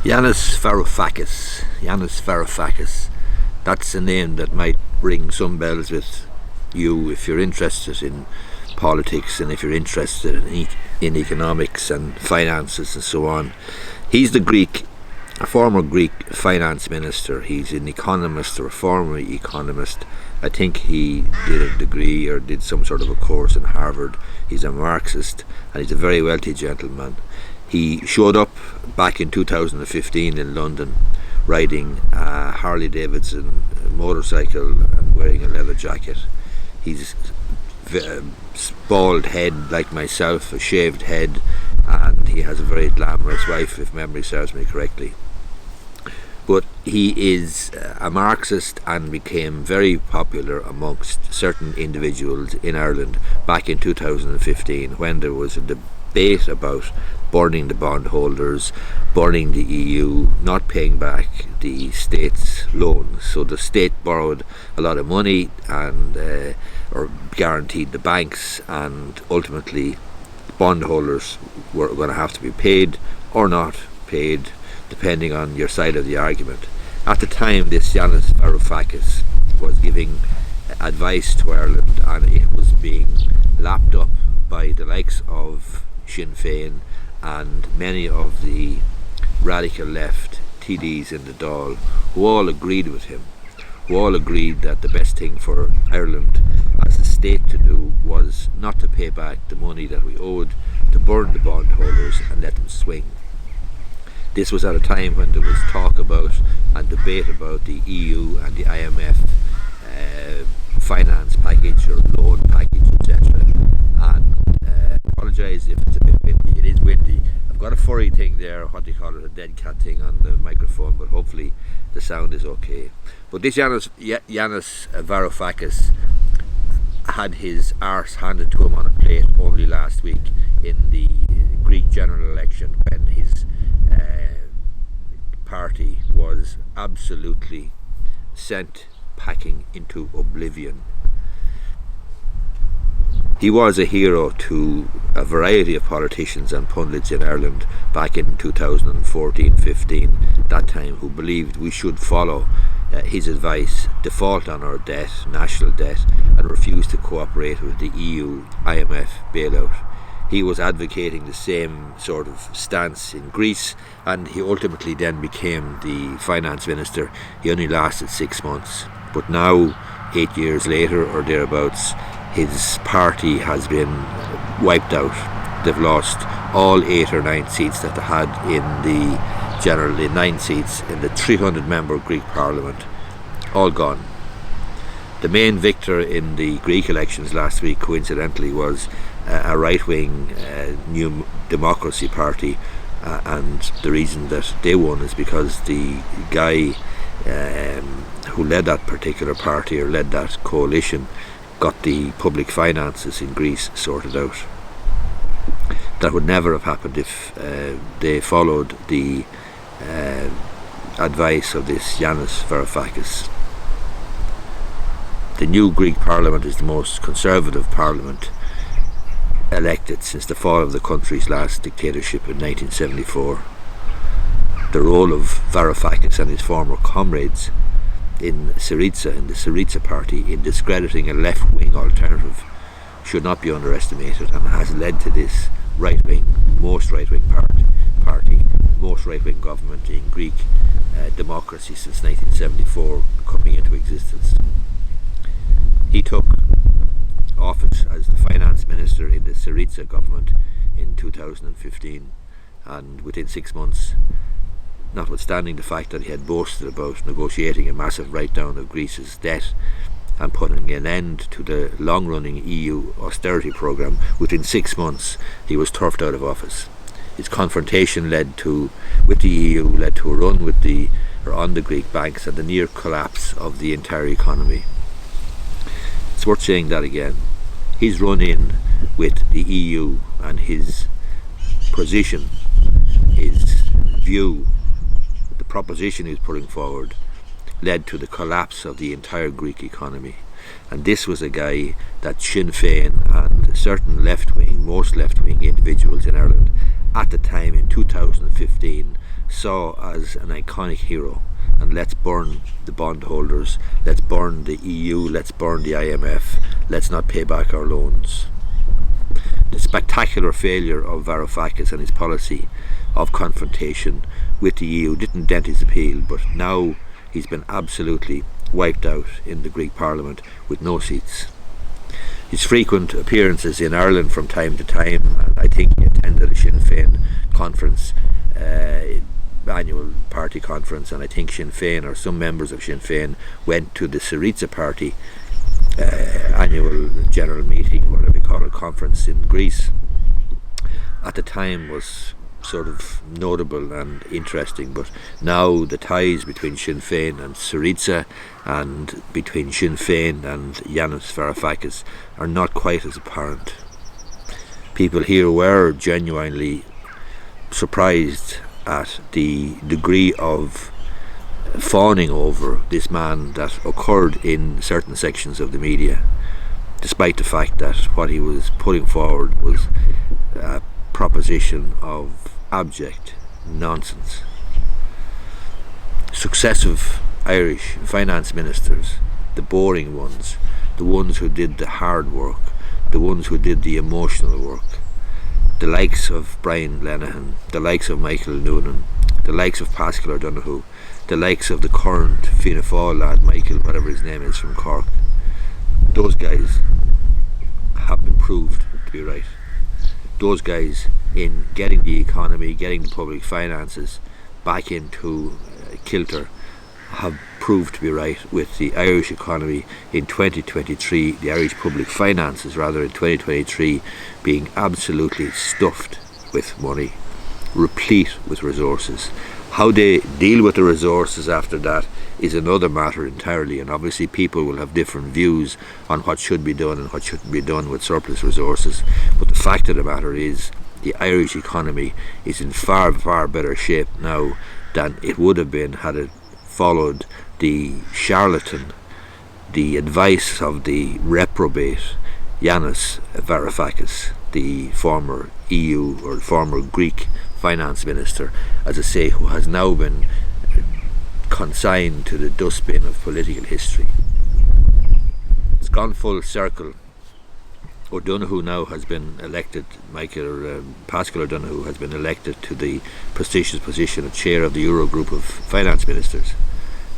Yanis Varoufakis. Yanis Varoufakis. That's a name that might ring some bells with you if you're interested in politics and if you're interested in economics and finances and so on. He's a former Greek finance minister. He's an economist or a former economist. I think he did a degree or did some sort of a course in Harvard. He's a Marxist and he's a very wealthy gentleman. He showed up back in 2015 in London riding a Harley Davidson motorcycle and wearing a leather jacket. He's a bald head like myself, a shaved head, and he has a very glamorous wife, if memory serves me correctly. But he is a Marxist and became very popular amongst certain individuals in Ireland back in 2015 when there was a debate about burning the bondholders, burning the EU, not paying back the state's loans. So the state borrowed a lot of money and or guaranteed the banks, and ultimately bondholders were going to have to be paid or not paid, depending on your side of the argument. At the time, this Yanis Varoufakis was giving advice to Ireland, and it was being lapped up by the likes of Sinn Féin and many of the radical left TDs in the Dáil, who all agreed with him, who all agreed that the best thing for Ireland as a state to do was not to pay back the money that we owed, to burn the bondholders and let them swing. This was at a time when there was talk about and debate about the EU and the IMF finance package or loan package, etc. And I apologise if it's a bit windy. It is windy. I've got a furry thing there, what they call it, a dead cat thing on the microphone, but hopefully the sound is okay. But this Yanis Varoufakis had his arse handed to him on a plate only last week in the Greek general election, when his party was absolutely sent packing into oblivion. He was a hero to a variety of politicians and pundits in Ireland back in 2014-15, that time, who believed we should follow his advice, default on our debt, national debt, and refuse to cooperate with the EU IMF bailout. He was advocating the same sort of stance in Greece, and he ultimately then became the finance minister. He only lasted 6 months, but now, 8 years later or thereabouts, his party has been wiped out. They've lost all 8 or 9 seats that they had in the 9 seats in the 300-member Greek parliament, all gone. The main victor in the Greek elections last week, coincidentally, was a right-wing New Democracy party, and the reason that they won is because the guy who led that particular party or led that coalition got the public finances in Greece sorted out. That would never have happened if they followed the advice of this Yanis Varoufakis. The new Greek parliament is the most conservative parliament elected since the fall of the country's last dictatorship in 1974. The role of Varoufakis and his former comrades in the Syriza party, in discrediting a left-wing alternative, should not be underestimated, and has led to this most right-wing government in Greek democracy since 1974 coming into existence. He took office as the finance minister in the Syriza government in 2015, and within 6 months, notwithstanding the fact that he had boasted about negotiating a massive write-down of Greece's debt and putting an end to the long-running EU austerity programme, within 6 months he was turfed out of office. His confrontation with the EU led to a run on the Greek banks and the near collapse of the entire economy. It's worth saying that again. His run-in with the EU and his position, his view, the proposition he was putting forward, led to the collapse of the entire Greek economy. And this was a guy that Sinn Féin and certain most left-wing individuals in Ireland at the time in 2015 saw as an iconic hero. And let's burn the bondholders, let's burn the EU, let's burn the IMF, let's not pay back our loans. The spectacular failure of Varoufakis and his policy of confrontation with the EU didn't dent his appeal, but now he's been absolutely wiped out in the Greek Parliament with no seats. His frequent appearances in Ireland from time to time, and I think he attended a Sinn Féin conference, annual party conference, and I think Sinn Féin or some members of Sinn Féin went to the Syriza party annual general meeting, whatever you call it, conference in Greece. At the time was sort of notable and interesting, but now the ties between Sinn Féin and Syriza and between Sinn Féin and Yanis Varoufakis are not quite as apparent. People here were genuinely surprised at the degree of fawning over this man that occurred in certain sections of the media, despite the fact that what he was putting forward was a proposition of abject nonsense. Successive Irish finance ministers, the boring ones, the ones who did the hard work, the ones who did the emotional work, the likes of Brian Lenihan, the likes of Michael Noonan, the likes of Pascal O'Donoghue, the likes of the current Fianna Fáil lad, Michael, whatever his name is, from Cork, those guys have been proved to be right. Those guys, in getting the economy, getting the public finances back into kilter, have proved to be right with the Irish economy in 2023, the Irish public finances rather in 2023 being absolutely stuffed with money, replete with resources. How they deal with the resources after that is another matter entirely, and obviously people will have different views on what should be done and what shouldn't be done with surplus resources, but the fact of the matter is the Irish economy is in far, far better shape now than it would have been had it followed the charlatan, the advice of the reprobate Yanis Varoufakis, the former EU or former Greek finance minister, as I say, who has now been consigned to the dustbin of political history. It's gone full circle. O'Donoghue now has been elected, Pascal O'Donoghue has been elected to the prestigious position of chair of the Eurogroup of finance ministers,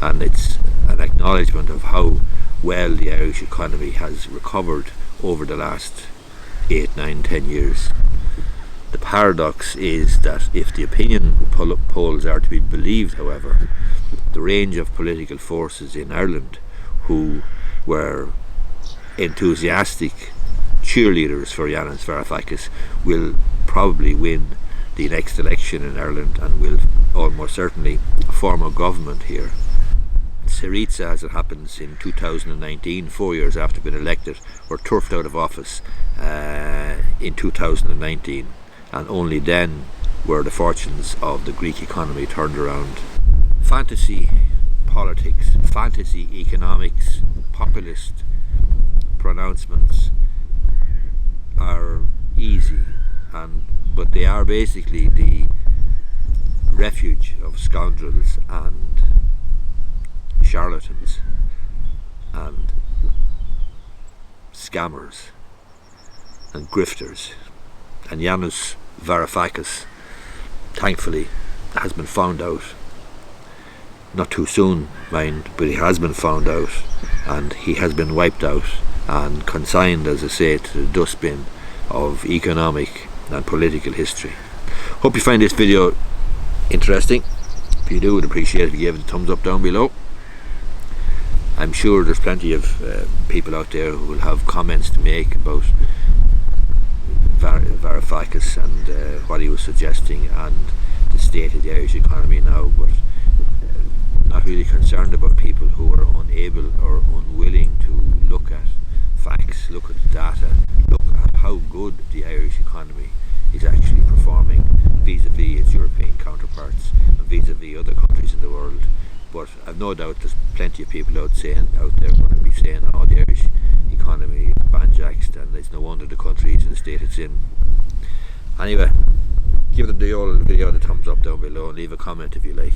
and it's an acknowledgement of how well the Irish economy has recovered over the last 8, 9, 10 years. The paradox is that if the opinion polls are to be believed, however, the range of political forces in Ireland who were enthusiastic cheerleaders for Yanis Varoufakis will probably win the next election in Ireland and will almost certainly form a government here. Syriza, as it happens in 2019, 4 years after being elected, were turfed out of office in 2019, and only then were the fortunes of the Greek economy turned around. Fantasy politics, fantasy economics, populist pronouncements are easy, but they are basically the refuge of scoundrels and charlatans and scammers and grifters. And Yanis Varoufakis, thankfully, has been found out. Not too soon, mind, but he has been found out, and he has been wiped out and consigned, as I say, to the dustbin of economic and political history. Hope you find this video interesting. If you do, I'd appreciate it if you gave it a thumbs up down below. I'm sure there's plenty of people out there who will have comments to make about Varoufakis and what he was suggesting and the state of the Irish economy now, but not really concerned about people who are unable or unwilling to look at facts, look at data, look at how good the Irish economy is actually performing vis-a-vis its European counterparts and vis-a-vis other countries in the world. But I've no doubt there's plenty of people out there going to be saying, oh, the Irish economy is banjaxed and it's no wonder the country is in the state it's in. Anyway, give the old video the thumbs up down below and leave a comment if you like.